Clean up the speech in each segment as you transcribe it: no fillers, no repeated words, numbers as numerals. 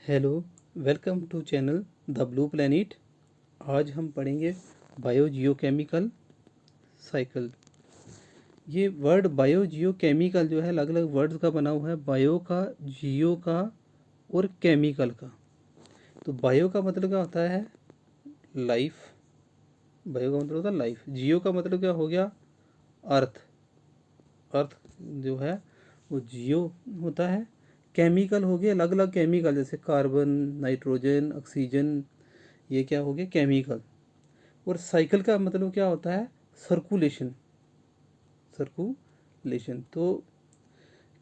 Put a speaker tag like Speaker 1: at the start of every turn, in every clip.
Speaker 1: Hello, welcome to channel the blue planet. आज हम पढ़ेंगे बायो जियोकेमिकल साइकिल। ये वर्ड बायो जियोकेमिकल जो है अलग अलग वर्ड्स का बना हुआ है, बायो का, जियो का और केमिकल का। तो बायो का मतलब क्या होता है? लाइफ। बायो का मतलब होता है लाइफ। जियो का मतलब क्या हो गया? अर्थ। अर्थ जो है वो जियो होता है। केमिकल हो गए अलग अलग केमिकल, जैसे कार्बन, नाइट्रोजन, ऑक्सीजन, ये क्या हो गया? केमिकल। और साइकिल का मतलब क्या होता है? सर्कुलेशन। सर्कुलेशन तो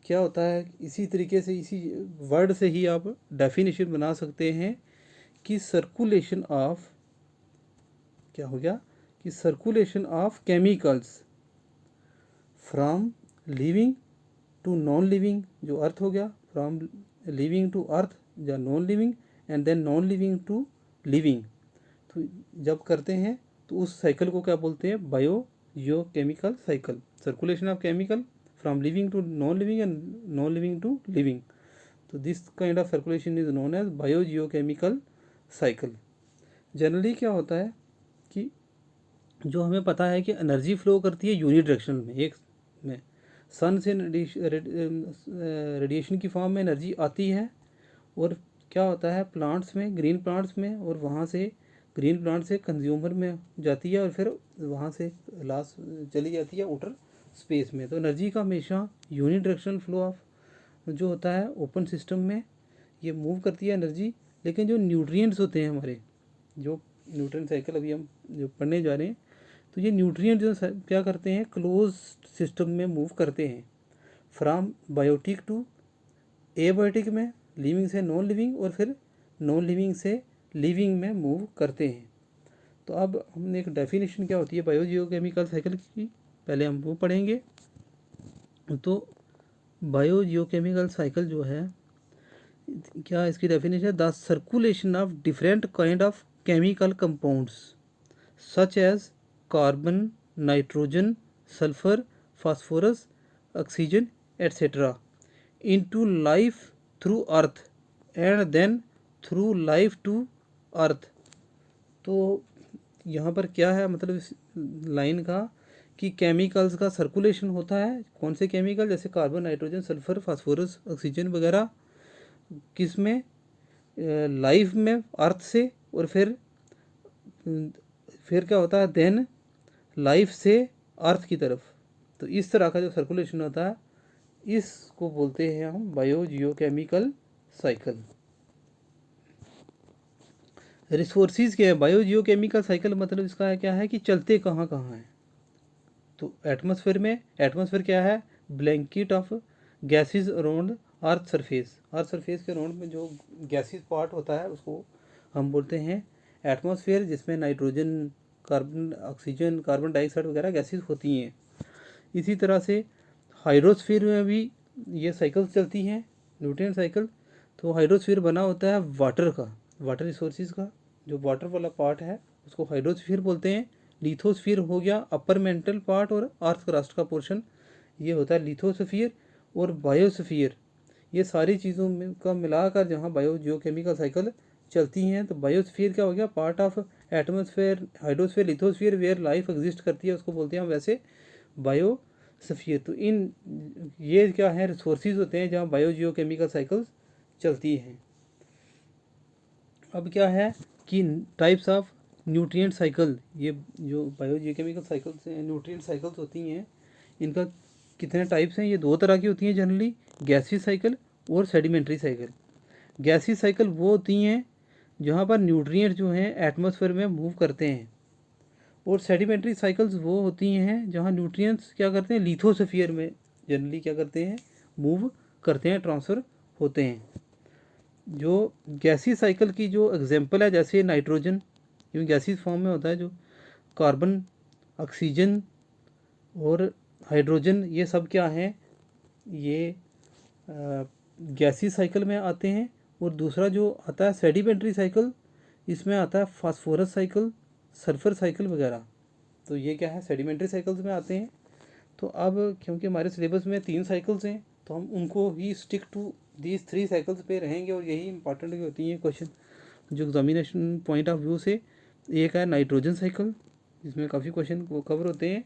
Speaker 1: क्या होता है? इसी तरीके से, इसी वर्ड से ही आप डेफिनेशन बना सकते हैं कि सर्कुलेशन ऑफ, क्या हो गया कि circulation of chemicals from living to non living, जो अर्थ हो गया, फ्रॉम लिविंग टू अर्थ या non living, and then non living to living. तो जब करते हैं तो उस साइकिल को क्या बोलते हैं? Biogeochemical cycle. Circulation of chemical from living to non living and non living to living. तो this kind of circulation is known as biogeochemical cycle. Generally क्या होता है कि जो हमें पता है कि एनर्जी फ्लो करती है यूनिट डायरेक्शन में, एक में सन से रेडिएशन की फॉर्म में एनर्जी आती है, और क्या होता है प्लांट्स में, ग्रीन प्लांट्स में, और वहाँ से ग्रीन प्लांट से कंज्यूमर में जाती है, और फिर वहाँ से लास्ट चली जाती है आउटर स्पेस में। तो एनर्जी का हमेशा यूनिट डायरेक्शनल फ्लो ऑफ जो होता है ओपन सिस्टम में, ये मूव करती है एनर्जी। लेकिन जो न्यूट्रिएंट्स होते हैं हमारे, जो न्यूट्रिएंट साइकिल अभी हम जो पढ़ने जा रहे हैं, तो ये न्यूट्रिएंट जो क्या करते हैं? क्लोज सिस्टम में मूव करते हैं, फ्रॉम बायोटिक टू एबायोटिक में, लिविंग से नॉन लिविंग, और फिर नॉन लिविंग से लिविंग में मूव करते हैं। तो अब हमने एक डेफिनेशन क्या होती है बायो जियोकेमिकल साइकिल की, पहले हम वो पढ़ेंगे। तो बायो जियोकेमिकल साइकिल जो है, क्या इसकी डेफिनेशन है? The circulation of different kind of chemical compounds such as carbon, nitrogen, sulphur, phosphorus, oxygen etcetera into life through earth and then through life to earth। तो यहाँ पर क्या है मतलब इस लाइन का कि केमिकल्स का सर्कुलेशन होता है। कौन से केमिकल? जैसे carbon, nitrogen, sulphur, phosphorus, oxygen वगैरह, किस में? लाइफ में, अर्थ से, और फिर क्या होता है? देन लाइफ से अर्थ की तरफ। तो इस तरह का जो सर्कुलेशन होता है, इसको बोलते हैं हम बायो जियोकेमिकल साइकिल। रिसोर्सिस क्या है? बायो जियोकेमिकल साइकिल मतलब इसका है क्या है कि चलते कहाँ कहाँ हैं। तो एटमॉस्फेयर में, एटमॉस्फेयर क्या है? Blanket of gases around earth surface. Earth surface के अराउंड में जो गैसेस पार्ट होता है उसको हम बोलते हैं एटमॉस्फेयर, जिसमें nitrogen, carbon, oxygen, carbon dioxide वगैरह गैसेस होती हैं। इसी तरह से हाइड्रोस्फीयर में भी ये साइकिल चलती हैं, न्यूट्रिएंट साइकिल। तो हाइड्रोस्फीयर बना होता है वाटर का, वाटर रिसोर्सिस का। जो वाटर वाला पार्ट है उसको हाइड्रोस्फीयर बोलते हैं। लिथोस्फीयर हो गया अपर मेंटल पार्ट और अर्थ क्रस्ट का पोर्शन, ये होता है लिथोस्फीयर। और बायोस्फीयर, ये सारी चीज़ों में का मिलाकर जहाँ बायो जियोकेमिकल साइकिल चलती हैं। तो बायोस्फीयर क्या हो गया? Part of atmosphere, hydrosphere, lithosphere where life exist करती है, उसको बोलते हैं हम वैसे बायो सफ़ियर। तो इन ये क्या है? रिसोर्सेज होते हैं जहाँ बायो जियोकेमिकल साइकिल्स चलती हैं। अब क्या है कि टाइप्स ऑफ न्यूट्रिएंट साइकिल, ये जो बायो जियोकेमिकल साइकिल्स हैं, न्यूट्रिएंट साइकिल्स होती हैं, इनका कितने टाइप्स हैं? ये दो तरह की होती हैं जनरली, गैसीय साइकिल और सेडिमेंट्री साइकिल। गैसीय साइकिल वो होती हैं जहाँ पर न्यूट्रिएंट जो हैं एटमॉस्फेयर में मूव करते हैं, और सेडिमेंट्री साइकिल्स वो होती हैं जहाँ न्यूट्रिएंट्स क्या करते हैं? लिथोस्फीयर में जनरली क्या करते हैं? मूव करते हैं, ट्रांसफ़र होते हैं। जो गैसीय साइकिल की जो एग्जांपल है, जैसे नाइट्रोजन, ये गैसीय फॉर्म में होता है, जो कार्बन, ऑक्सीजन और हाइड्रोजन, ये सब क्या हैं? ये गैसीय साइकिल में आते हैं। और दूसरा जो आता है सेडिमेंट्री साइकिल, इसमें आता है फास्फोरस साइकिल, सल्फर साइकिल वगैरह। तो ये क्या है? सेडिमेंट्री साइकिल्स में आते हैं। तो अब क्योंकि हमारे सिलेबस में 3 साइकिल्स हैं, तो हम उनको ही स्टिक टू दीज 3 साइकिल्स पे रहेंगे और यही इंपॉर्टेंट होती है क्वेश्चन जो एग्जामिनेशन पॉइंट ऑफ व्यू से। एक है नाइट्रोजन साइकिल जिसमें काफ़ी क्वेश्चन वो कवर होते हैं,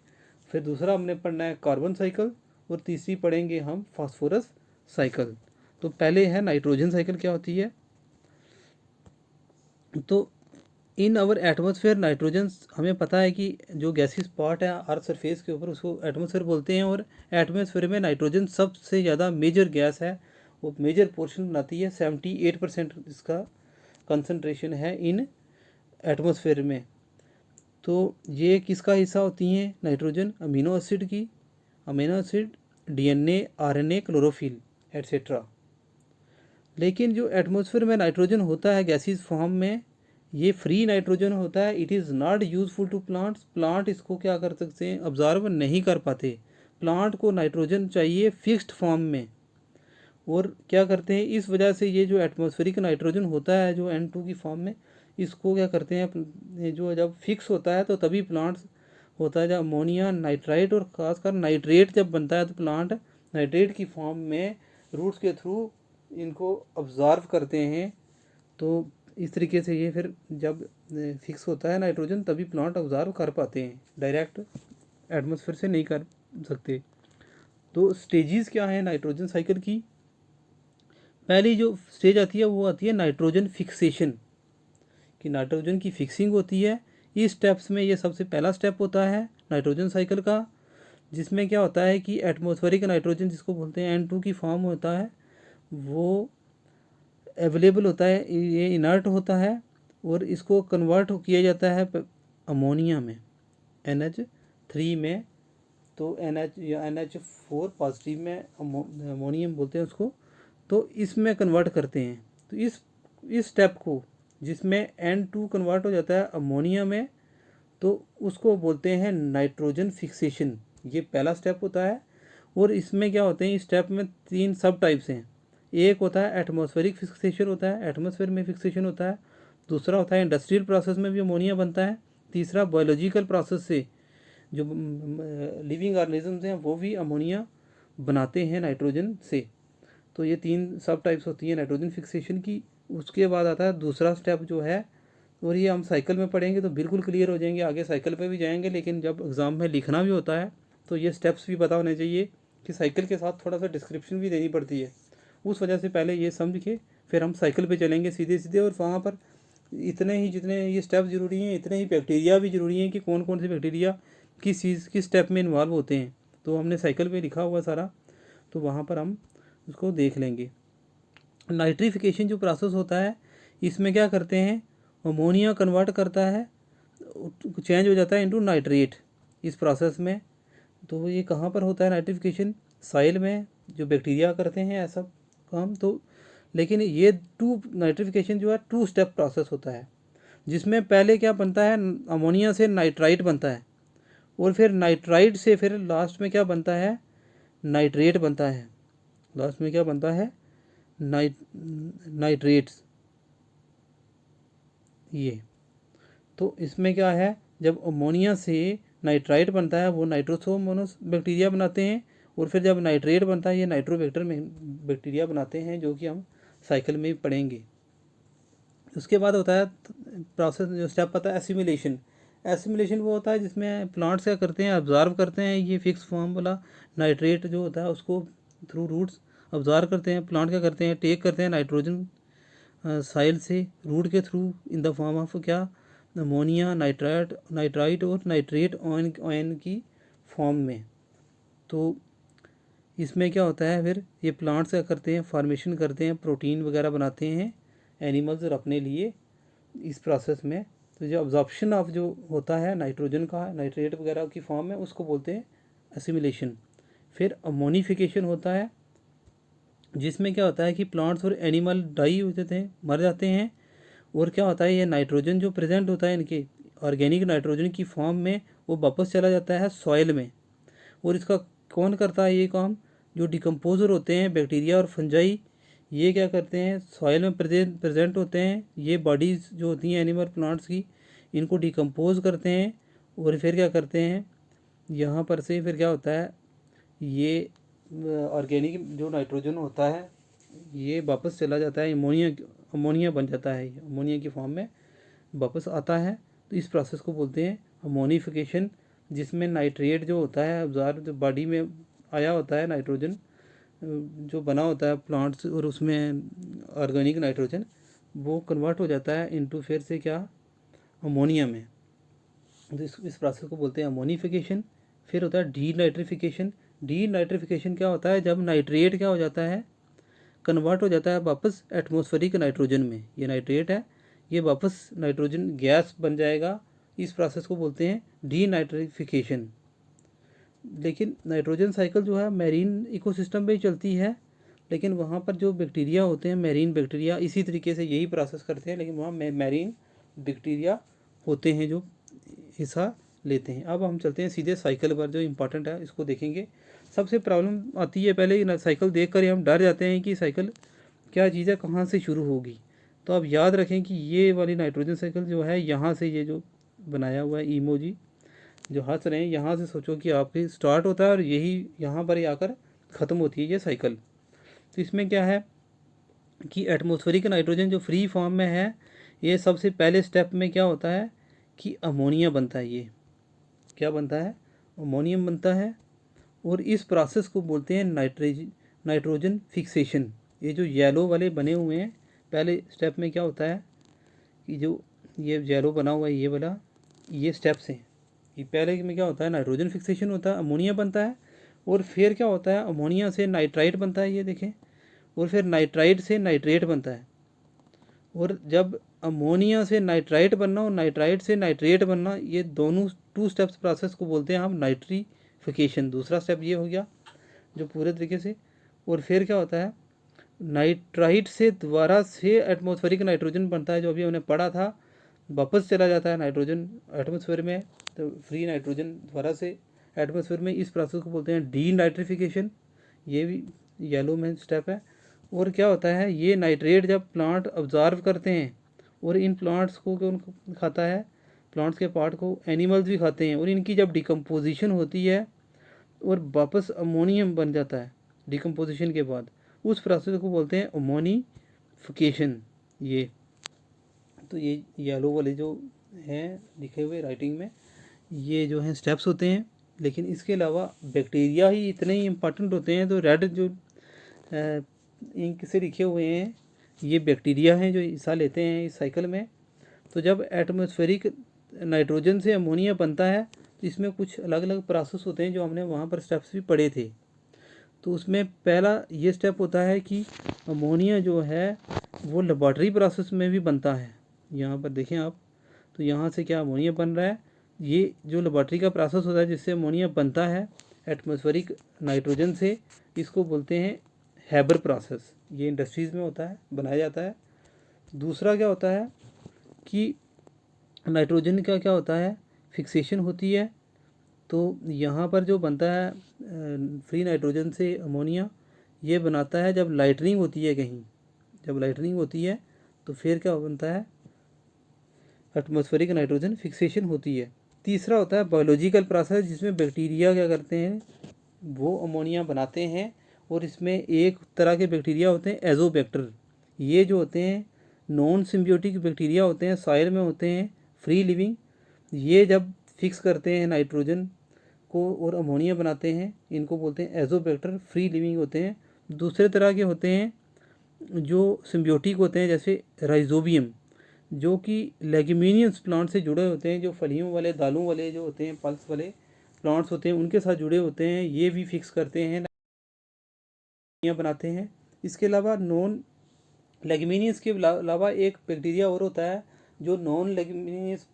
Speaker 1: फिर दूसरा हमने पढ़ना है कार्बन साइकिल और तीसरी पढ़ेंगे हम फास्फोरस साइकिल। तो पहले है नाइट्रोजन साइकिल क्या होती है। तो इन आवर एटमॉस्फेयर नाइट्रोजन, हमें पता है कि जो गैसियस पार्ट है अर्थ सरफेस के ऊपर उसको एटमॉस्फेयर बोलते हैं, और एटमॉस्फेयर में नाइट्रोजन सबसे ज़्यादा मेजर गैस है, वो मेजर पोर्शन बनाती है। 78% इसका कंसंट्रेशन है इन एटमॉस्फेयर में। तो ये किसका हिस्सा होती हैं नाइट्रोजन, अमीनो एसिड की, amino acid, DNA, RNA, chlorophyll etcetera. लेकिन जो एटमॉस्फेयर में नाइट्रोजन होता है गैसीज फॉर्म में, ये फ्री नाइट्रोजन होता है। It is not useful to plants, plant इसको क्या कर सकते हैं, ऑब्जर्व नहीं कर पाते। प्लांट को नाइट्रोजन चाहिए फिक्स्ड फॉर्म में, और क्या करते हैं इस वजह से ये जो एटमॉस्फेरिक नाइट्रोजन होता है जो N2 की फॉर्म में, इसको क्या करते हैं जो जब फिक्स होता है तो तभी प्लांट्स होता है, जब अमोनिया नाइट्राइट और खासकर नाइट्रेट जब बनता है तो प्लांट नाइट्रेट की फॉर्म में रूट्स के थ्रू इनको ऑब्जर्व करते हैं। तो इस तरीके से ये फिर जब फिक्स होता है नाइट्रोजन तभी प्लांट ऑब्जर्व कर पाते हैं, डायरेक्ट एटमॉस्फेयर से नहीं कर सकते। तो स्टेजेस क्या हैं नाइट्रोजन साइकिल की। पहली जो स्टेज आती है वो आती है नाइट्रोजन फिक्सेशन, कि नाइट्रोजन की फिक्सिंग होती है। इस स्टेप्स में ये सबसे पहला स्टेप होता है नाइट्रोजन साइकिल का, जिसमें क्या होता है कि एटमॉस्फेरिक नाइट्रोजन जिसको बोलते हैं N2 की फॉर्म होता है वो अवेलेबल होता है, ये इनर्ट होता है और इसको कन्वर्ट किया जाता है अमोनिया में, NH3 में। तो NH4 पॉजिटिव में अमोनियम बोलते हैं उसको, तो इसमें कन्वर्ट करते हैं। तो इस स्टेप को जिसमें N2 कन्वर्ट हो जाता है अमोनिया में, तो उसको बोलते हैं नाइट्रोजन फिक्सेशन। ये पहला स्टेप होता है। और इसमें क्या होते हैं, इस स्टेप में 3 सब टाइप्स हैं। एक होता है एटमॉस्फेरिक फिक्सेशन होता है, एटमॉस्फेयर में फिक्सेशन होता है। दूसरा होता है इंडस्ट्रियल प्रोसेस में भी अमोनिया बनता है। तीसरा बायोलॉजिकल प्रोसेस से जो लिविंग ऑर्गेनिजम्स हैं वो भी अमोनिया बनाते हैं नाइट्रोजन से। तो ये 3 सब टाइप्स होती हैं नाइट्रोजन फिक्सेशन की। उसके बाद आता है दूसरा स्टेप जो है, और ये हम साइकिल में पढ़ेंगे तो बिल्कुल क्लियर हो जाएंगे, आगे साइकिल पे भी जाएंगे, लेकिन जब एग्ज़ाम में लिखना भी होता है तो ये स्टेप्स भी पता होने चाहिए कि साइकिल के साथ थोड़ा सा डिस्क्रिप्शन भी देनी पड़ती है। उस वजह से पहले ये समझ के फिर हम साइकिल पे चलेंगे सीधे सीधे, और वहाँ पर इतने ही जितने ये स्टेप ज़रूरी हैं इतने ही बैक्टीरिया भी ज़रूरी हैं कि कौन कौन से बैक्टीरिया किस चीज़ किस स्टेप में इन्वॉल्व होते हैं। तो हमने साइकिल पे लिखा हुआ सारा, तो वहाँ पर हम उसको देख लेंगे। नाइट्रिफिकेशन जो प्रोसेस होता है इसमें क्या करते हैं, अमोनिया कन्वर्ट करता है, चेंज हो जाता है इनटू नाइट्रेट इस प्रोसेस में। तो ये कहाँ पर होता है नाइट्रिफिकेशन, सॉइल में, जो बैक्टीरिया करते हैं ऐसा काम। तो लेकिन ये नाइट्रिफिकेशन जो है 2 स्टेप प्रोसेस होता है, जिसमें पहले क्या बनता है, अमोनिया से नाइट्राइट बनता है, और फिर नाइट्राइट से फिर लास्ट में क्या बनता है, नाइट्रेट बनता है। लास्ट में क्या बनता है, नाइट्रेट्स। ये तो इसमें क्या है, जब अमोनिया से नाइट्राइट बनता है वो नाइट्रोसोमोनस बैक्टीरिया बनाते हैं, और फिर जब नाइट्रेट बनता है ये नाइट्रोबैक्टर में बैक्टीरिया बनाते हैं, जो कि हम साइकिल में पढ़ेंगे। उसके बाद होता है प्रोसेस, जो स्टेप आता है एसिमिलेशन। एसिमिलेशन वो होता है जिसमें प्लांट्स क्या करते हैं, ऑब्जर्व करते हैं ये फिक्स फॉर्म वाला नाइट्रेट जो होता है उसको थ्रू रूट्स ऑब्जर्व करते हैं। प्लांट क्या करते हैं, टेक करते हैं नाइट्रोजन साइल से रूट के through in the form of क्या, अमोनिया, नाइट्राइट और नाइट्रेट ऑयन की फॉर्म में। तो इसमें क्या होता है, फिर ये प्लांट्स क्या करते हैं, फॉर्मेशन करते हैं, प्रोटीन वगैरह बनाते हैं एनिमल्स और अपने लिए इस प्रोसेस में। तो जो अब्जॉर्प्शन ऑफ जो होता है नाइट्रोजन का नाइट्रेट वगैरह की फॉर्म में उसको बोलते हैं एसिमिलेशन। फिर अमोनिफिकेशन होता है, जिसमें क्या होता है कि प्लांट्स और एनिमल डाई होते थे, मर जाते हैं, और क्या होता है ये नाइट्रोजन जो प्रेजेंट होता है इनके ऑर्गेनिक नाइट्रोजन की फॉर्म में वो वापस चला जाता है सॉइल में। और इसका कौन करता है ये काम, जो डिकम्पोजर होते हैं बैक्टीरिया और फंजाई, ये क्या करते हैं सॉइल में प्रेजेंट होते हैं। ये बॉडीज़ जो होती हैं एनिमल प्लांट्स की, इनको डिकम्पोज करते हैं, और फिर क्या करते हैं यहाँ पर से फिर क्या होता है, ये ऑर्गेनिक जो नाइट्रोजन होता है ये वापस चला जाता है, अमोनिया बन जाता है, ये अमोनिया की फॉर्म में वापस आता है। तो इस प्रोसेस को बोलते हैं अमोनिफिकेशन, जिसमें नाइट्रेट जो होता है अब्जॉर्ब जो बॉडी में आया होता है नाइट्रोजन जो बना होता है प्लांट्स और उसमें ऑर्गेनिक नाइट्रोजन वो कन्वर्ट हो जाता है इनटू फिर से क्या अमोनिया में। तो इस प्रोसेस को बोलते हैं अमोनिफिकेशन। फिर होता है डी नाइट्रिफिकेशन। डी नाइट्रिफिकेशन क्या होता है, जब नाइट्रेट क्या हो जाता है कन्वर्ट हो जाता है वापस एटमॉस्फेरिक नाइट्रोजन में। ये नाइट्रेट है, ये वापस नाइट्रोजन गैस बन जाएगा। इस प्रोसेस को बोलते हैं डी नाइट्रिफिकेशन। लेकिन नाइट्रोजन साइकिल जो है मैरीन इकोसिस्टम में ही चलती है, लेकिन वहाँ पर जो बैक्टीरिया होते हैं मैरीन बैक्टीरिया इसी तरीके से यही प्रोसेस करते हैं, लेकिन वहाँ मैरीन बैक्टीरिया होते हैं जो हिस्सा लेते हैं। अब हम चलते हैं सीधे साइकिल पर, जो इम्पोर्टेंट है इसको देखेंगे। सबसे प्रॉब्लम आती है पहले साइकिल देख कर ही हम डर जाते हैं कि साइकिल क्या चीज़ है, कहाँ से शुरू होगी। तो आप याद रखें कि ये वाली नाइट्रोजन साइकिल जो है यहाँ से, ये जो बनाया हुआ है इमोजी जो हंस रहे हैं, यहाँ से सोचो कि आपकी स्टार्ट होता है और यही यहाँ पर ही आकर ख़त्म होती है ये साइकिल। तो इसमें क्या है कि एटमॉस्फेरिक नाइट्रोजन जो फ्री फॉर्म में है, ये सबसे पहले स्टेप में क्या होता है कि अमोनिया बनता है। ये क्या बनता है, अमोनियम बनता है। और इस प्रोसेस को बोलते हैं नाइट्रोजन फिक्सेशन। ये जो येलो वाले बने हुए हैं पहले स्टेप में क्या होता है कि जो ये येलो बना हुआ है ये वाला, ये स्टेप्स हैं। ये पहले में क्या होता है नाइट्रोजन फिक्सेशन होता है, अमोनिया बनता है। और फिर क्या होता है अमोनिया से नाइट्राइट बनता है, ये देखें। और फिर नाइट्राइट से नाइट्रेट बनता है। और जब अमोनिया से नाइट्राइट बनना और नाइट्राइट से नाइट्रेट बनना, ये दोनों 2 स्टेप्स प्रोसेस को बोलते हैं हम नाइट्रीफिकेशन। दूसरा स्टेप ये हो गया जो पूरे तरीके से। और फिर क्या होता है नाइट्राइट से दोबारा से एटमॉस्फेरिक नाइट्रोजन बनता है, जो अभी हमने पढ़ा था, वापस चला जाता है नाइट्रोजन एटमॉस्फेयर में, तो फ्री नाइट्रोजन दोबारा से एटमॉस्फेयर में। इस प्रोसेस को बोलते हैं डी नाइट्रिफिकेशन। ये भी येलो में स्टेप है। और क्या होता है ये नाइट्रेट जब प्लांट ऑब्जर्व करते हैं और इन प्लांट्स को कौन खाता है, प्लांट्स के पार्ट को एनिमल्स भी खाते हैं, और इनकी जब डिकम्पोजिशन होती है और वापस अमोनियम बन जाता है डिकम्पोजिशन के बाद, उस प्रोसेस को बोलते हैं अमोनिफिकेशन। ये तो ये येलो वाले जो हैं लिखे हुए राइटिंग में, ये जो हैं स्टेप्स होते हैं। लेकिन इसके अलावा बैक्टीरिया ही इतने ही इम्पॉर्टेंट होते हैं। तो रेड जो इंक से लिखे हुए हैं ये बैक्टीरिया हैं जो हिस्सा लेते हैं इस साइकिल में। तो जब एटमॉस्फेरिक नाइट्रोजन से अमोनिया बनता है तो इसमें कुछ अलग अलग प्रोसेस होते हैं जो हमने वहाँ पर स्टेप्स भी पढ़े थे। तो उसमें पहला ये स्टेप होता है कि अमोनिया जो है वो लेबॉर्ट्री प्रोसेस में भी बनता है। यहाँ पर देखें आप, तो यहाँ से क्या अमोनिया बन रहा है, ये जो लेबॉर्ट्री का प्रोसेस होता है जिससे अमोनिया बनता है एटमॉस्फेरिक नाइट्रोजन से, इसको बोलते हैं हैबर प्रोसेस। ये इंडस्ट्रीज़ में होता है, बनाया जाता है। दूसरा क्या होता है कि नाइट्रोजन का क्या होता है फिक्सेशन होती है। तो यहाँ पर जो बनता है फ्री नाइट्रोजन से अमोनिया, ये बनाता है जब लाइटनिंग होती है कहीं, जब लाइटनिंग होती है तो फिर क्या बनता है एटमॉस्फेरिक नाइट्रोजन फिक्सेशन होती है। तीसरा होता है बायोलॉजिकल प्रोसेस, जिसमें बैक्टीरिया क्या करते हैं वो अमोनिया बनाते हैं। और इसमें एक तरह के बैक्टीरिया होते हैं एजोबैक्टर। ये जो होते हैं नॉन सिम्बियोटिक बैक्टीरिया होते हैं, सॉइल में होते हैं, फ्री लिविंग। ये जब फिक्स करते हैं नाइट्रोजन को और अमोनिया बनाते हैं, इनको बोलते हैं एजोबैक्टर, फ्री लिविंग होते हैं। दूसरे तरह के होते हैं जो सिम्बियोटिक होते हैं, जैसे राइजोबियम, जो कि लेग्यूमिनियस प्लांट से जुड़े होते हैं, जो फलियों वाले दालों वाले जो होते हैं पल्स वाले प्लांट्स होते हैं उनके साथ जुड़े होते हैं। ये भी फिक्स करते हैं बनाते हैं। इसके अलावा नॉन लेग्यूमिनियस के अलावा एक बैक्टीरिया और होता है जो नॉन लेग्यूमिनियस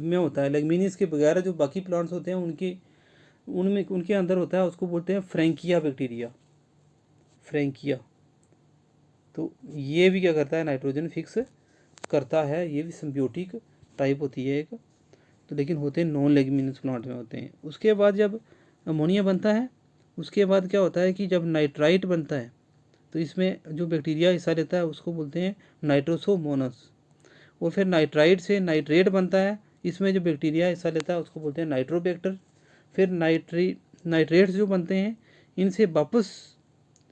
Speaker 1: में होता है। लेग्यूमिनियस के बगैर जो बाकी प्लांट्स होते हैं उनके अंदर होता है, उसको बोलते हैं फ्रैंकिया बैक्टीरिया, फ्रैंकिया। तो ये भी क्या करता है नाइट्रोजन फिक्स करता है। ये भी सिम्बियोटिक टाइप होती है एक। तो लेकिन होते हैं नॉन लेग्यूमिनियस प्लांट में होते हैं। उसके बाद जब अमोनिया बनता है उसके बाद क्या होता है कि जब नाइट्राइट बनता है तो इसमें जो बैक्टीरिया हिस्सा लेता है उसको बोलते हैं नाइट्रोसोमोनस। और फिर नाइट्राइट से नाइट्रेट बनता है, इसमें जो बैक्टीरिया हिस्सा लेता है उसको बोलते हैं नाइट्रोबैक्टर। फिर नाइट्रेट्स जो बनते हैं इनसे वापस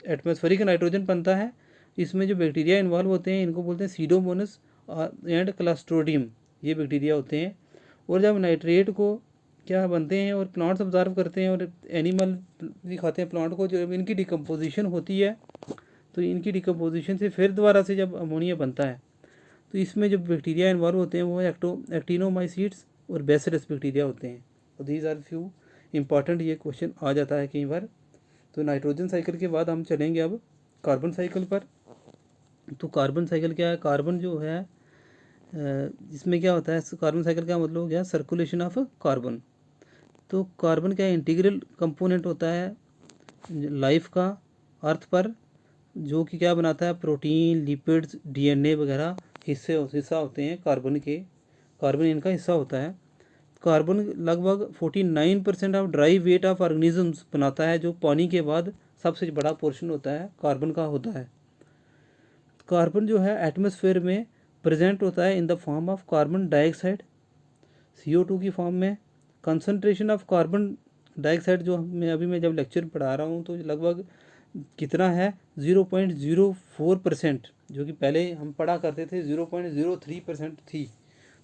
Speaker 1: एटमॉस्फेरिक नाइट्रोजन बनता है। इसमें जो बैक्टीरिया इन्वॉल्व होते हैं इनको बोलते हैं सीडोमोनस एंड क्लास्ट्रोडियम, ये बैक्टीरिया होते हैं। और जब नाइट्रेट को क्या बनते हैं और प्लांट्स ऑब्जर्व करते हैं और एनिमल भी खाते हैं प्लांट को, जब इनकी डिकम्पोजिशन होती है तो इनकी डिकम्पोजिशन से फिर दोबारा से जब अमोनिया बनता है तो इसमें जो बैक्टीरिया इन्वॉल्व होते हैं वो एक्टिनोमाइसीट्स और बेसिलस बैक्टीरिया होते हैं। तो दीज आर फ्यू इंपॉर्टेंट, ये क्वेश्चन आ जाता है कई बार। तो नाइट्रोजन साइकिल के बाद हम चलेंगे अब कार्बन साइकिल पर। तो कार्बन साइकिल क्या है? कार्बन जो है इसमें क्या होता है, कार्बन साइकिल का मतलब हो गया सर्कुलेशन ऑफ कार्बन। तो कार्बन क्या इंटीग्रल कंपोनेंट होता है लाइफ का अर्थ पर, जो कि क्या बनाता है प्रोटीन, लिपिड्स, डीएनए वगैरह हिस्सा होते हैं कार्बन के। कार्बन इनका हिस्सा होता है। कार्बन लगभग 49% of dry weight of organisms बनाता है, जो पानी के बाद सबसे बड़ा पोर्शन होता है कार्बन का होता है। कार्बन जो है एटमॉस्फेयर में प्रेजेंट होता है इन the form of carbon dioxide, CO2 की फॉर्म में। कंसंट्रेशन ऑफ कार्बन डाइऑक्साइड जो मैं जब लेक्चर पढ़ा रहा हूँ तो लगभग कितना है 0.04%, जो कि पहले हम पढ़ा करते थे 0.03% थी।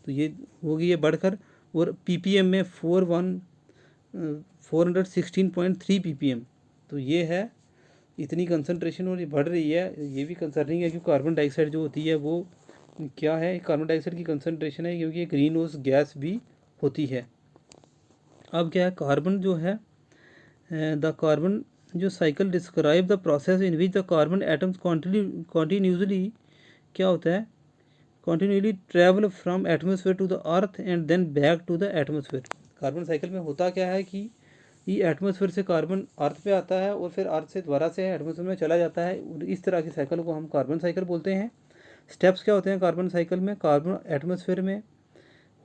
Speaker 1: तो ये होगी ये बढ़कर, और ppm में 416.3 ppm। तो ये है इतनी कंसंट्रेशन और ये बढ़ रही है। ये भी कंसर्निंग है क्योंकि कार्बन डाइऑक्साइड जो होती है वो क्या है, कार्बन डाइऑक्साइड की कंसंट्रेशन है क्योंकि ग्रीन हाउस गैस भी होती है। अब क्या है कार्बन जो है द कार्बन जो cycle describe the process in which the carbon atoms continuously क्या होता है continuously travel from atmosphere to the earth and then back to the atmosphere. Carbon cycle में होता क्या है कि ये एटमोसफेयर से कार्बन अर्थ पे आता है और फिर अर्थ से दोबारा से एटमोसफेयर में चला जाता है। इस तरह की साइकिल को हम कार्बन साइकिल बोलते हैं। स्टेप्स क्या होते हैं कार्बन साइकिल में? कार्बन एटमोसफेयर में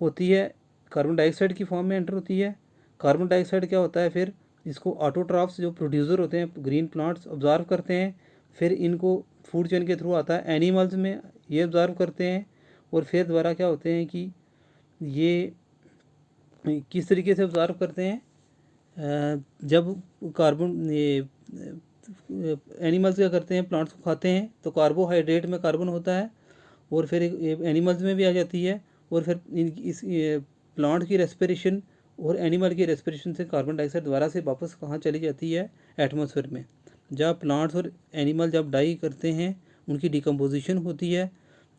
Speaker 1: होती है, कार्बन डाइऑक्साइड की फॉर्म में एंटर होती है। कार्बन डाइऑक्साइड क्या होता है, फिर इसको ऑटोट्रॉफ्स जो प्रोड्यूसर होते हैं ग्रीन प्लांट्स ऑब्जर्व करते हैं, फिर इनको फूड चेन के थ्रू आता है एनिमल्स में, ये ऑब्जर्व करते हैं, और फिर दोबारा क्या होते हैं कि ये किस तरीके से ऑब्जर्व करते हैं जब कार्बन ये एनिमल्स क्या करते हैं प्लांट्स को खाते हैं तो कार्बोहाइड्रेट में कार्बन होता है और फिर एनिमल्स में भी आ जाती है, और फिर इस प्लांट की रेस्पिरेशन और एनिमल की रेस्पिरेशन से कार्बन डाइऑक्साइड दोबारा से वापस कहाँ चली जाती है एटमॉस्फेयर में। जब प्लांट्स और एनिमल जब डाई करते हैं उनकी डिकम्पोजिशन होती है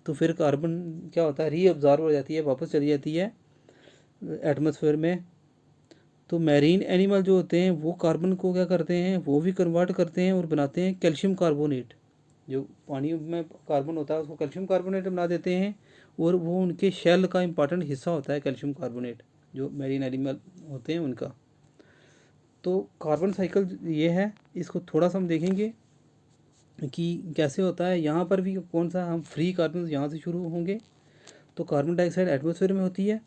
Speaker 1: तो फिर कार्बन क्या होता है रीअब्जॉर्ब हो जाती है, वापस चली जाती है एटमॉस्फेयर में। तो मैरीन एनिमल जो होते हैं वो कार्बन को क्या करते हैं, वो भी कन्वर्ट करते हैं और बनाते हैं कैल्शियम कार्बोनेट। जो पानी में कार्बन होता है उसको कैल्शियम कार्बोनेट बना देते हैं, और वो उनके शेल का इंपॉर्टेंट हिस्सा होता है कैल्शियम कार्बोनेट, जो मैरीन एनिमल होते हैं उनका। तो कार्बन साइकिल ये है, इसको थोड़ा सा हम देखेंगे कि कैसे होता है। यहाँ पर भी कौन सा हम फ्री कार्बन यहाँ से शुरू होंगे। तो कार्बन डाइऑक्साइड एटमॉस्फेयर में होती है,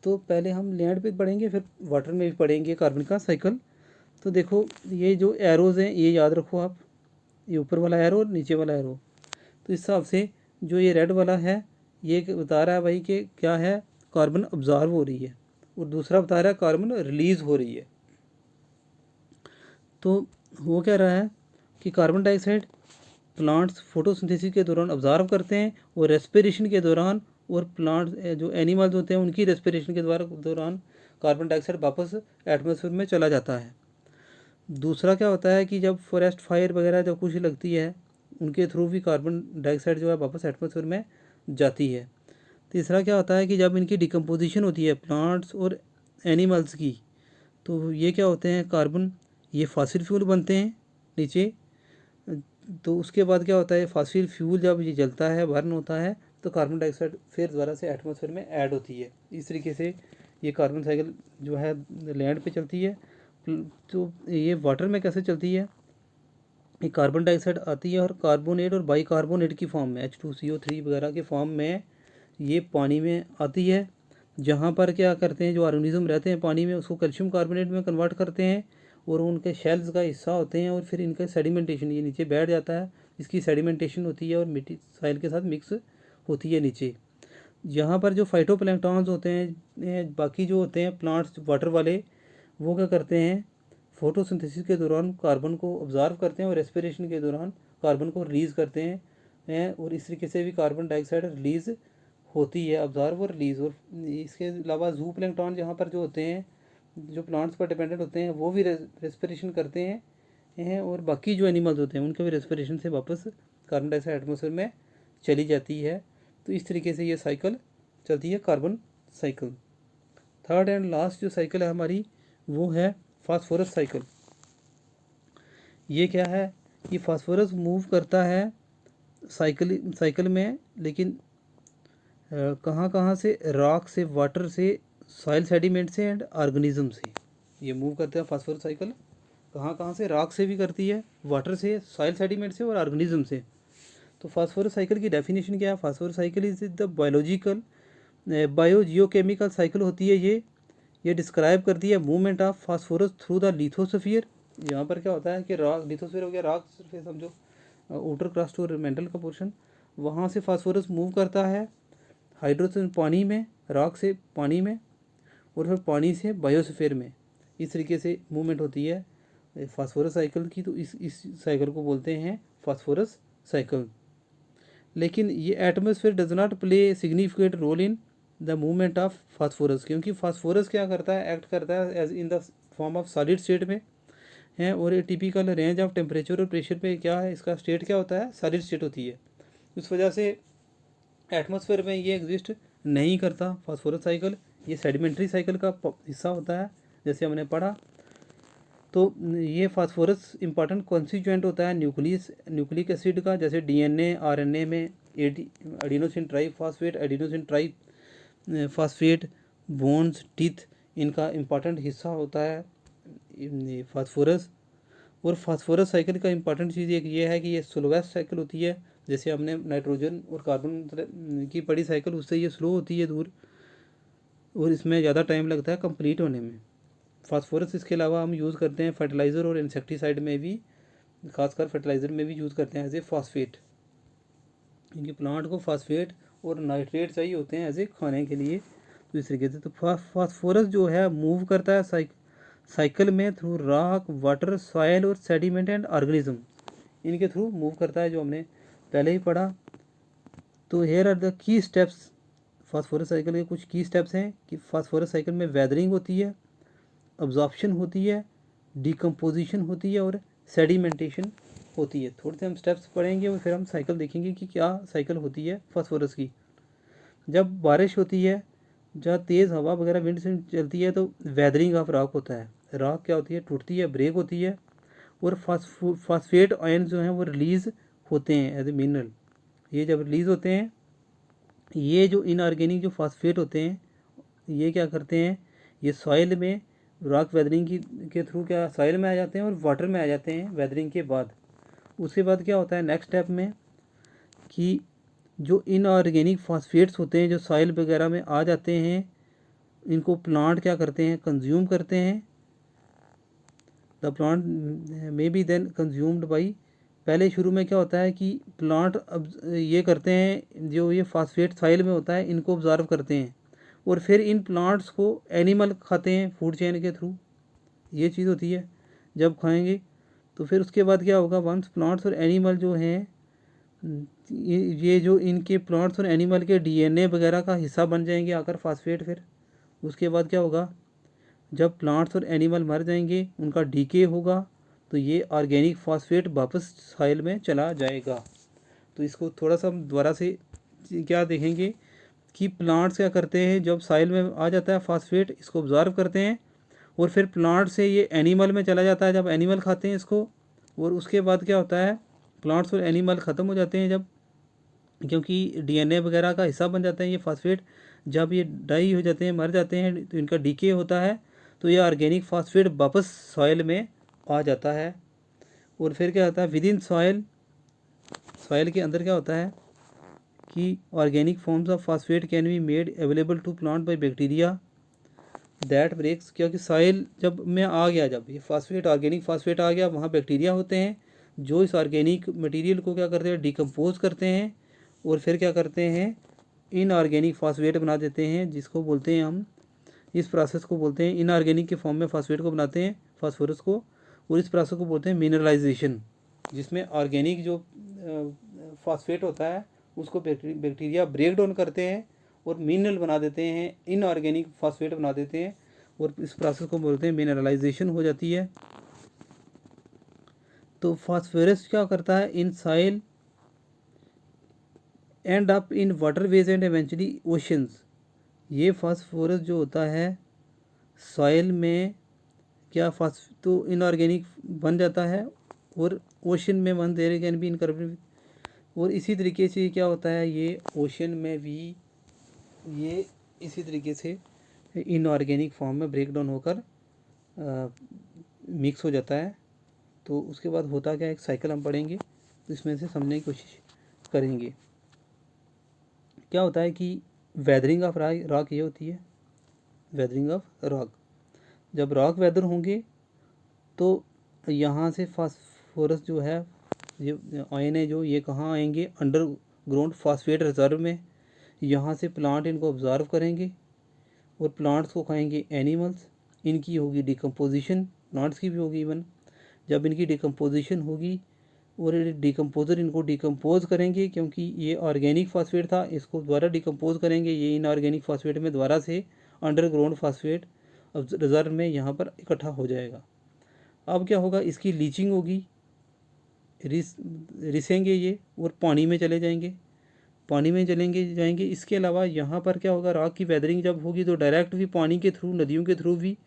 Speaker 1: तो पहले हम लैंड पे पढ़ेंगे फिर वाटर में भी पढ़ेंगे कार्बन का साइकिल। तो देखो ये जो एरोज़ हैं ये याद रखो आप, ये ऊपर वाला एरो और नीचे वाला एरो। तो इस हिसाब से जो ये रेड वाला है ये बता रहा है भाई कि क्या है कार्बन ऑब्जर्व हो रही है, और दूसरा बता रहा है कार्बन रिलीज़ हो रही है। तो वो कह रहा है कि कार्बन डाइऑक्साइड प्लांट्स फोटोसिंथेसिस के दौरान ऑब्जर्व करते हैं और रेस्पिरेशन के दौरान, और प्लांट जो एनिमल्स होते हैं उनकी रेस्पिरेशन के दौरान कार्बन डाइऑक्साइड वापस एटमॉस्फेयर में चला जाता है। दूसरा क्या होता है कि जब फॉरेस्ट फायर वगैरह जब कुछ लगती है उनके थ्रू भी कार्बन डाइऑक्साइड जो है वापस एटमॉस्फेयर में जाती है। तीसरा क्या होता है कि जब इनकी डिकम्पोजिशन होती है प्लांट्स और एनिमल्स की, तो ये क्या होते हैं कार्बन ये फॉसिल फ्यूल बनते हैं नीचे। तो उसके बाद क्या होता है फॉसिल फ्यूल जब ये जलता है बर्न होता है तो कार्बन डाइऑक्साइड फिर दोबारा से एटमॉस्फेयर में ऐड होती है। इस तरीके से ये कार्बन साइकिल जो है लैंड पे चलती है। तो ये वाटर में कैसे चलती है, ये कार्बन डाइऑक्साइड आती है और कार्बोनेट और बाइकार्बोनेट की फॉर्म में H2CO3 वगैरह के फॉर्म में ये पानी में आती है। जहाँ पर क्या करते हैं जो ऑर्गेनिज्म रहते हैं पानी में उसको कैल्शियम कार्बोनेट में कन्वर्ट करते हैं और उनके शेल्स का हिस्सा होते हैं, और फिर इनका सेडिमेंटेशन ये नीचे बैठ जाता है, इसकी सेडिमेंटेशन होती है और मिट्टी साइल के साथ मिक्स होती है नीचे। यहाँ पर जो फाइटोप्लैंक्टन्स होते हैं बाकी जो होते हैं प्लांट्स वाटर वाले वो क्या करते हैं, फोटोसिंथेसिस के दौरान कार्बन को ऑब्जर्व करते हैं और रेस्पिरेशन के दौरान कार्बन को रिलीज़ करते हैं और इस तरीके से भी कार्बन डाइऑक्साइड रिलीज़ होती है, ऑब्जर्व और रिलीज़। और इसके अलावा जू प्लैंक्टन जहाँ पर जो होते हैं, जो प्लांट्स पर डिपेंडेंट होते हैं, वो भी रेस्पिरेशन करते हैं और बाकी जो एनिमल्स होते हैं उनके भी रेस्पिरेशन से वापस कार्बन डाइऑक्साइड एटमोसफेयर में चली जाती है। तो इस तरीके से ये साइकिल चलती है, carbon cycle. Third and last जो साइकिल है हमारी, वो है फास्फोरस साइकिल। ये क्या है, ये फास्फोरस मूव करता है साइकिल में, लेकिन कहाँ कहाँ से, रॉक से, वाटर से, सॉइल सेडिमेंट से एंड ऑर्गेनिज्म से ये मूव करते हैं फास्फोरस साइकिल। कहाँ कहाँ से, रॉक से भी करती है, वाटर से, सॉइल सेडिमेंट से और ऑर्गेनिज्म से। तो फास्फोरस साइकिल की डेफिनेशन क्या है, phosphorus cycle is the biological biogeochemical cycle होती है ये डिस्क्राइब करती है movement of phosphorus through the lithosphere. यहाँ पर क्या होता है कि रॉक, लिथोस्फीयर हो गया रॉक सरफेस, समझो आउटर क्रस्ट और मेंटल का पोर्शन, वहाँ से फास्फोरस मूव करता है हाइड्रोजन पानी में, रॉक से पानी में, और फिर पानी से बायोस्फीयर में। इस तरीके से मूवमेंट होती है फास्फोरस साइकिल की। तो इस साइकिल को बोलते हैं फास्फोरस साइकिल। लेकिन ये atmosphere does not play significant role in the movement of phosphorus, क्योंकि फास्फोरस क्या करता है, एक्ट करता है as in the form of solid state में है, और ये टिपिकल रेंज ऑफ टेम्परेचर और प्रेशर पे क्या है, इसका स्टेट क्या होता है, सॉलिड स्टेट होती है। इस वजह से एटमॉस्फेयर में ये एग्जिस्ट नहीं करता फास्फोरस साइकिल। ये सेडिमेंट्री साइकिल का हिस्सा होता है, जैसे हमने पढ़ा। तो ये फास्फोरस इंपॉर्टेंट कॉन्स्टिट्यूएंट होता है न्यूक्लिक एसिड का, जैसे डीएनए, आरएनए में adenosine triphosphate, adenosine try phosphate, bones, teeth, इनका इम्पॉर्टेंट हिस्सा होता है फास्फोरस। और फास्फोरस साइकिल का इम्पॉर्टेंट चीज़ एक ये है कि ये स्लोवेस्ट साइकिल होती है। जैसे हमने नाइट्रोजन और कार्बन की पढ़ी साइकिल, उससे ये स्लो होती है दूर, और इसमें ज़्यादा टाइम लगता है कंप्लीट होने में। फास्फोरस इसके अलावा हम यूज़ करते हैं फर्टिलाइज़र और इंसेक्टिसाइड में भी, खासकर फर्टिलाइज़र में भी यूज़ करते हैं एज ए फास्फेट। इनके प्लांट को फास्फेट और नाइट्रेट चाहिए होते हैं एज ए खाने के लिए। तो इस तरीके से तो फास्फोरस जो है मूव करता है साइकिल में थ्रू रॉक, वाटर, सॉयल और सेडिमेंट एंड ऑर्गेनिज्म, इनके थ्रू मूव करता है, जो हमने पहले ही पढ़ा। तो here are the key steps, phosphorus cycle के कुछ की स्टेप्स हैं कि फास्फोरस साइकिल में वेदरिंग होती है, अब्जॉर्प्शन होती है, डिकम्पोजिशन होती है और सेडिमेंटेशन होती है। थोड़े से हम स्टेप्स पढ़ेंगे और फिर हम साइकिल देखेंगे कि क्या साइकिल होती है फास्फोरस की। जब बारिश होती है, जहाँ तेज़ हवा वगैरह विंड से चलती है, तो वेदरिंग ऑफ रॉक होता है। रॉक क्या होती है, टूटती है, ब्रेक होती है, और फास्फेट आयन जो हैं वो रिलीज़ होते हैं एज ए मिनरल। ये जब रिलीज़ होते हैं, ये जो इनऑर्गेनिक जो फास्फेट होते हैं, ये क्या करते हैं, ये सॉइल में रॉक वेदरिंग के थ्रू क्या सॉइल में आ जाते हैं और वाटर में आ जाते हैं वेदरिंग के बाद। उसके बाद क्या होता है नेक्स्ट स्टेप में, कि जो इनऑर्गेनिक फास्फेट्स होते हैं जो सॉइल वगैरह में आ जाते हैं, इनको प्लांट क्या करते हैं, कंज्यूम करते हैं। The plant may be then consumed by, पहले शुरू में क्या होता है कि प्लांट अब ये करते हैं, जो ये फास्फेट सॉइल में होता है इनको ऑब्जर्व करते हैं, और फिर इन प्लांट्स को एनिमल खाते हैं फूड चेन के थ्रू। ये चीज़ होती है, जब खाएंगे तो फिर उसके बाद क्या होगा, वंस प्लांट्स और एनिमल जो हैं, ये जो इनके प्लांट्स और एनिमल के डीएनए वगैरह का हिस्सा बन जाएंगे आकर फास्फेट। फिर उसके बाद क्या होगा, जब प्लांट्स और एनिमल मर जाएंगे, उनका डीके होगा, तो ये ऑर्गेनिक फास्फेट वापस सॉइल में चला जाएगा। तो इसको थोड़ा सा हम दोबारा से क्या देखेंगे कि प्लांट्स क्या करते हैं, जब सॉइल में आ जाता है फास्फेट, इसको ऑब्जर्व करते हैं, और फिर प्लांट से ये एनिमल में चला जाता है, जब एनिमल खाते हैं इसको। और उसके बाद क्या होता है, प्लांट्स और एनिमल ख़त्म हो जाते हैं जब, क्योंकि डीएनए वगैरह का हिस्सा बन जाते हैं ये फास्फेट। जब ये डाई हो जाते हैं, मर जाते हैं, तो इनका डीके होता है, तो ये ऑर्गेनिक फास्फेट वापस सॉइल में आ जाता है। और फिर क्या होता है, विद इन सॉइल के अंदर क्या होता है कि organic forms of phosphate can be made available to plant by bacteria that breaks, क्योंकि सॉइल जब में आ गया, जब ये फास्फेट ऑर्गेनिक फास्फेट आ गया, वहाँ बैक्टीरिया होते हैं जो इस ऑर्गेनिक मटेरियल को क्या करते हैं, डिकम्पोज करते हैं, और फिर क्या करते हैं, इनऑर्गेनिक फास्फेट बना देते हैं, जिसको बोलते हैं हम इस प्रोसेस को बोलते हैं, इनऑर्गेनिक के फॉर्म में फास्फेट को बनाते हैं फास्फोरस को, और इस प्रोसेस को बोलते हैं मिनरलाइजेशन, जिसमें ऑर्गेनिक जो फास्फेट होता है उसको बैक्टीरिया ब्रेक डाउन करते हैं और मिनरल बना देते हैं, इनऑर्गेनिक फास्फेट बना देते हैं, और इस प्रोसेस को बोलते हैं मिनरलाइजेशन हो जाती है। तो फास्फोरस क्या करता है, in soil and up in waterways and eventually oceans. ये फास्फोरस जो होता है सॉइल में क्या तो इनऑर्गेनिक बन जाता है और ओशन में वन देयर कैन बी इनकर्बोरेटेड, और इसी तरीके से क्या होता है, ये ओशन में भी ये इसी तरीके से इनऑर्गेनिक फॉर्म में ब्रेक डाउन होकर मिक्स हो जाता है। तो उसके बाद होता क्या, एक साइकिल हम पढ़ेंगे तो इसमें से समझने की कोशिश करेंगे। क्या होता है कि वेदरिंग ऑफ रॉक ये होती है, वेदरिंग ऑफ रॉक। जब रॉक वेदर होंगे तो यहाँ से फास्फोरस जो है, ये आयन है जो, ये कहाँ आएंगे, अंडरग्राउंड फास्फेट रिजर्व में। यहाँ से प्लांट इनको ऑब्जर्व करेंगे और प्लांट्स को खाएंगे एनिमल्स। इनकी होगी डिकम्पोजिशन, प्लांट्स की भी होगी इवन। जब इनकी डिकम्पोजिशन होगी और डिकम्पोजर इनको डिकम्पोज करेंगे, क्योंकि ये ऑर्गेनिक फास्फेट था, इसको दोबारा डिकम्पोज करेंगे, ये इनऑर्गेनिक फास्फेट में दोबारा से अंडरग्राउंड फास्फेट रिजर्व में यहाँ पर इकट्ठा हो जाएगा। अब क्या होगा, इसकी लीचिंग होगी, रिसेंगे ये और पानी में चले जाएंगे, पानी में जाएंगे। इसके अलावा यहाँ पर क्या होगा, रॉक की वेदरिंग जब होगी तो डायरेक्ट भी पानी के थ्रू, नदियों के थ्रू भी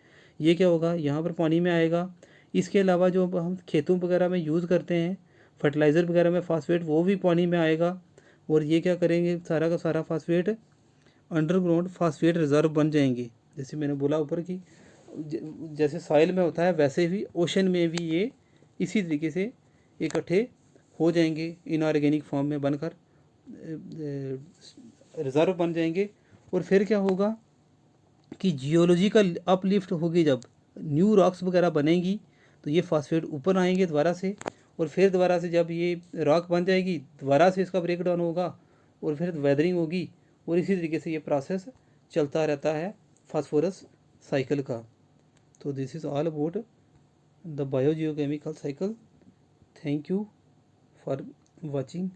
Speaker 1: ये क्या होगा, यहाँ पर पानी में आएगा। इसके अलावा जो हम खेतों वगैरह में यूज़ करते हैं फर्टिलाइज़र वगैरह में फास्फेट, वो भी पानी में आएगा, और ये क्या करेंगे, सारा का सारा फास्फेट अंडरग्राउंड फास्फेट रिजर्व बन जाएंगे। जैसे मैंने बोला ऊपर कि जैसे सॉइल में होता है वैसे ही ओशन में भी ये इसी तरीके से इकट्ठे हो जाएंगे, इनऑर्गेनिक फॉर्म में बनकर रिजर्व बन जाएंगे। और फिर क्या होगा कि जियोलॉजिकल अपलिफ्ट होगी, जब न्यू रॉक्स वगैरह बनेंगी तो ये फास्फेट ऊपर आएंगे दोबारा से, और फिर दोबारा से जब ये रॉक बन जाएगी दोबारा से इसका ब्रेक डाउन होगा और फिर वेदरिंग होगी, और इसी तरीके से ये प्रोसेस चलता रहता है फास्फोरस साइकिल का। तो this is all about the biogeochemical cycle. Thank you for watching.